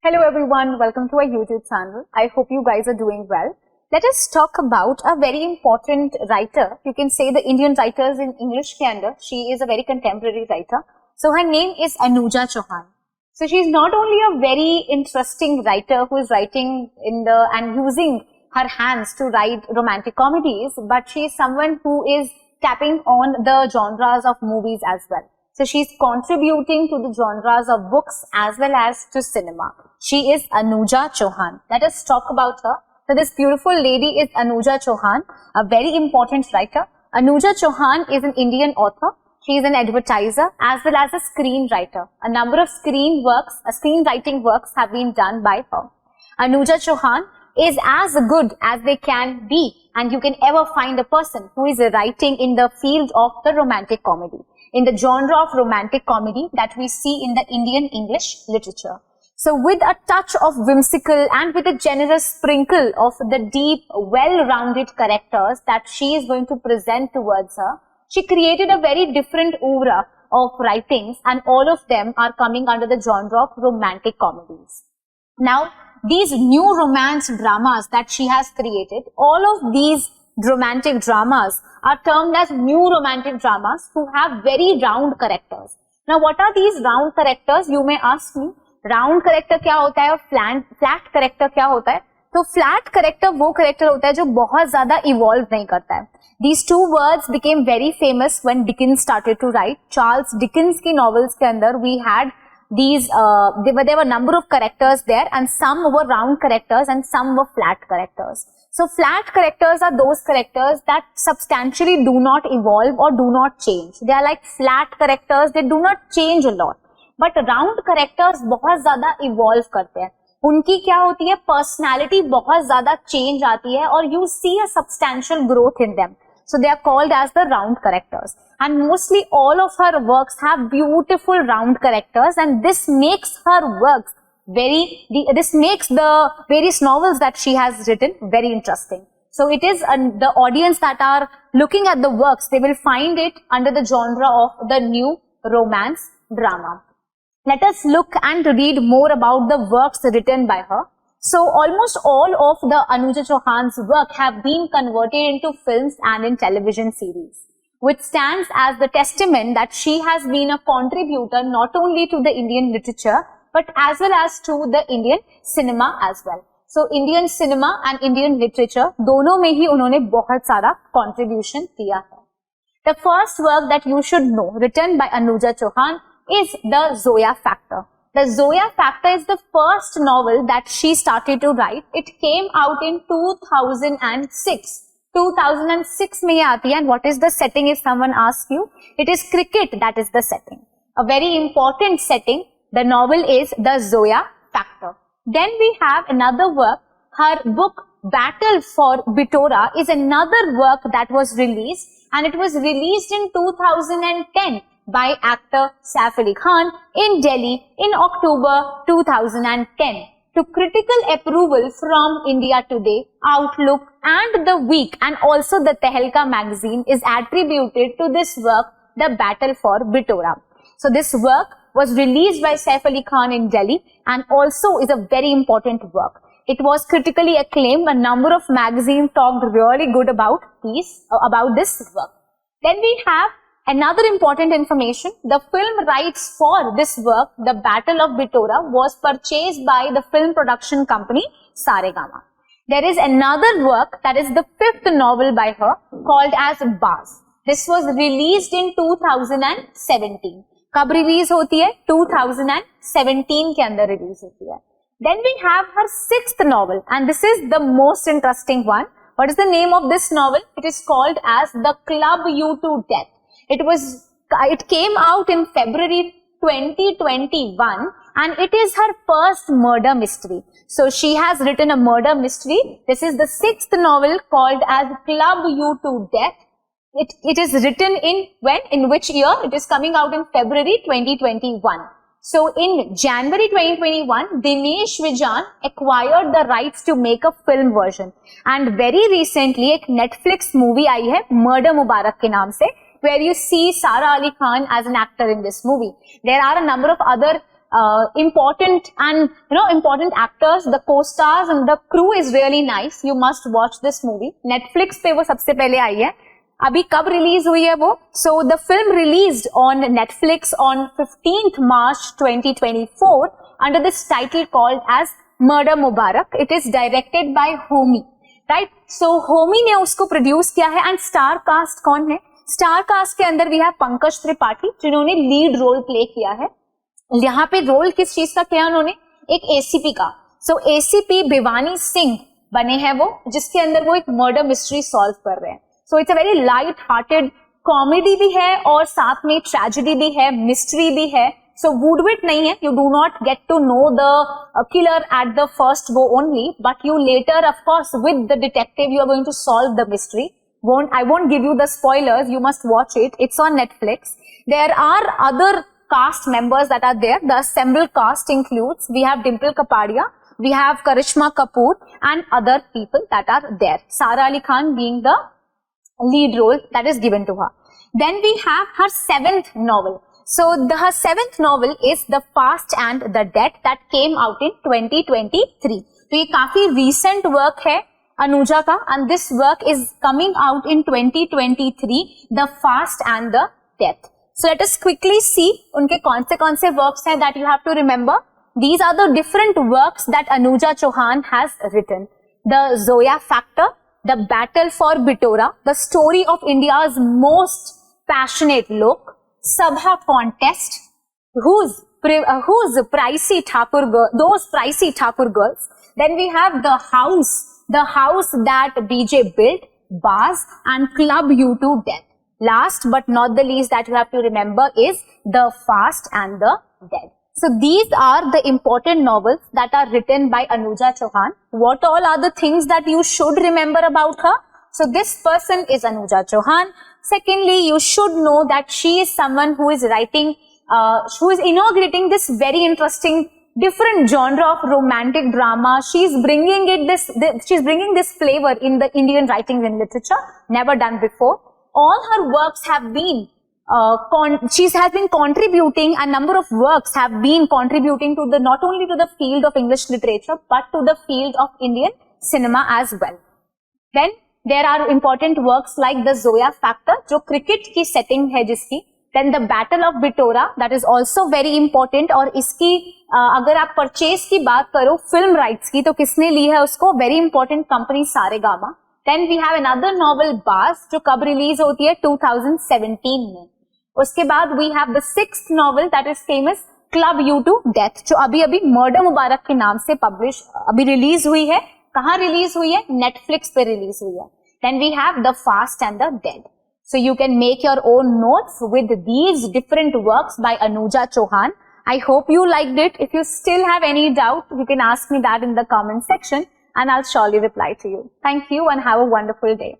Hello everyone, welcome to our YouTube channel. I hope you guys are doing well. Let us talk about a very important writer. You can say the Indian writers in English ke andar. She is a very contemporary writer. So her name is Anuja Chauhan. So she is not only a very interesting writer who is writing and using her hands to write romantic comedies, but she is someone who is tapping on the genres of movies as well. So she is contributing to the genres of books as well as to cinema. She is Anuja Chauhan. Let us talk about her. So this beautiful lady is Anuja Chauhan, a very important writer. Anuja Chauhan is an Indian author. She is an advertiser as well as a screenwriter. A number of screenwriting works have been done by her. Anuja Chauhan is as good as they can be, and you can ever find a person who is writing in the field of the romantic comedy, in the genre of romantic comedy that we see in the Indian English literature. So with a touch of whimsical and with a generous sprinkle of the deep, well-rounded characters that she is going to present towards her, she created a very different oeuvre of writings, and all of them are coming under the genre of romantic comedies. Now, these new romance dramas that she has created, all of these romantic dramas are termed as new romantic dramas who have very round characters. Now, what are these round characters? You may ask me. Round character क्या होता है और flat character क्या होता है? तो flat character वो character होता है जो बहुत ज्यादा इवॉल्व नहीं करता है. These two words became very famous when Dickens started to write. Charles Dickens की novels के अंदर we had these there were number of characters there, and some were round characters and some were flat characters. So flat characters are those characters that substantially do not evolve or do not change. They are like flat characters, they do not change a lot. But round characters बहुत ज्यादा evolve करते हैं. उनकी क्या होती है, personality बहुत ज्यादा चेंज आती है और you see a substantial growth in them. So they are called as the round characters, and mostly all of her works have beautiful round characters, and this makes her works this makes the various novels that she has written very interesting. So it is the audience that are looking at the works, they will find it under the genre of the new romance drama. Let us look and read more about the works written by her. So almost all of the Anuja Chauhan's work have been converted into films and in television series, which stands as the testament that she has been a contributor not only to the Indian literature but as well as to the Indian cinema as well. So Indian cinema and Indian literature दोनों में ही उन्होंने बहुत सारा contribution दिया है. The first work that you should know written by Anuja Chauhan is the Zoya Factor. The Zoya Factor is the first novel that she started to write. It came out in 2006. 2006 में ये आती है, and what is the setting if someone asks you? It is cricket that is the setting. A very important setting. The novel is the Zoya Factor. Then we have another work. Her book Battle for Bitora is another work that was released, and it was released in 2010. By actor Saif Ali Khan in Delhi in October 2010. To critical approval from India Today, Outlook and The Week, and also the Tehelka magazine is attributed to this work, The Battle for Bitora. So this work was released by Saif Ali Khan in Delhi and also is a very important work. It was critically acclaimed. A number of magazines talked really good about this work. Then we have another important information. The film rights for this work, The Battle of Bitora, was purchased by the film production company Saregama. There is another work that is the fifth novel by her called as Baz. This was released in 2017. कब release होती है? 2017 के अंदर release होती है. Then we have her sixth novel, and this is the most interesting one. What is the name of this novel? It is called as The Club You to Death. It came out in February 2021, and it is her first murder mystery. So she has written a murder mystery. This is the sixth novel called as Club You to Death. It is written in which year? It is coming out in February 2021. So in January 2021, Dinesh Vijan acquired the rights to make a film version. And very recently, एक Netflix movie आई है, Murder Mubarak के नाम से, where you see Sara Ali Khan as an actor in this movie. There are a number of other important and important actors, the co-stars and the crew is really nice. You must watch this movie. Netflix पे वो सबसे पहले आई है. अभी कब release हुई है वो? So the film released on Netflix on 15th March 2024 under this title called as Murder Mubarak. It is directed by Homi. Right? So Homi ने उसको प्रोड्यूस किया है. एंड स्टार कास्ट कौन है? स्टार कास्ट के अंदर भी है पंकज त्रिपाठी जिन्होंने लीड रोल प्ले किया है. यहाँ पे रोल किस चीज का किया उन्होंने? एक एसीपी का. सो एसीपी भिवानी सिंह बने हैं वो, जिसके अंदर वो एक मर्डर मिस्ट्री सॉल्व कर रहे हैं. So it's a very light hearted comedy भी है और साथ में ट्रेजेडी भी है, मिस्ट्री भी है. सो वुडविट नहीं है. You do not get to know the killer at the first go only, but you later, of course, with the detective, you are going to solve the mystery. I won't give you the spoilers. You must watch it. It's on Netflix. There are other cast members that are there. The assembled cast includes, we have Dimple Kapadia, we have Karishma Kapoor, and other people that are there. Sara Ali Khan being the lead role that is given to her. Then we have her 7th novel. So her 7th novel is The Fast and the Dead that came out in 2023. तो ये काफी recent work है अनुजा का, and this work is coming out in 2023, The Fast and the Death. So let us quickly see उनके कौन से works हैं that you have to remember. These are the different works that Anuja Chauhan has written. The Zoya Factor, The Battle for Bitora, The Story of India's Most Passionate Lok, Sabha Contest, Who's Pricey Thakur Girl, Those Pricey Thakur Girls. Then we have The House That BJ Built, Baz, and Club You to Death. Last but not the least that you have to remember is The Fast and the Dead. So these are the important novels that are written by Anuja Chauhan. What all are the things that you should remember about her? So this person is Anuja Chauhan. Secondly, you should know that she is someone who is writing, who is inaugurating this very interesting different genre of romantic drama. She's bringing this flavor in the Indian writing and literature, never done before. All her works have been, she has been contributing, a number of works have been contributing to not only to the field of English literature, but to the field of Indian cinema as well. Then there are important works like The Zoya Factor, जो cricket की setting है जिसकी. Then The Battle of Bitora, that is also very important. और इसकी अगर आप purchase की बात करो फिल्म राइट्स की, तो किसने ली है उसको? Very important company Saregama. Then we have another novel बाज, जो कब रिलीज होती है? 2017 में. उसके बाद we have the 6th novel that is famous, club you to death, जो अभी मर्डर मुबारक के नाम से अभी रिलीज हुई है. कहाँ रिलीज हुई है? नेटफ्लिक्स पे रिलीज हुई है. Then we have the fast and the dead. So you can make your own notes with these different works by Anuja Chauhan. I hope you liked it. If you still have any doubt, you can ask me that in the comment section and I'll surely reply to you. Thank you and have a wonderful day.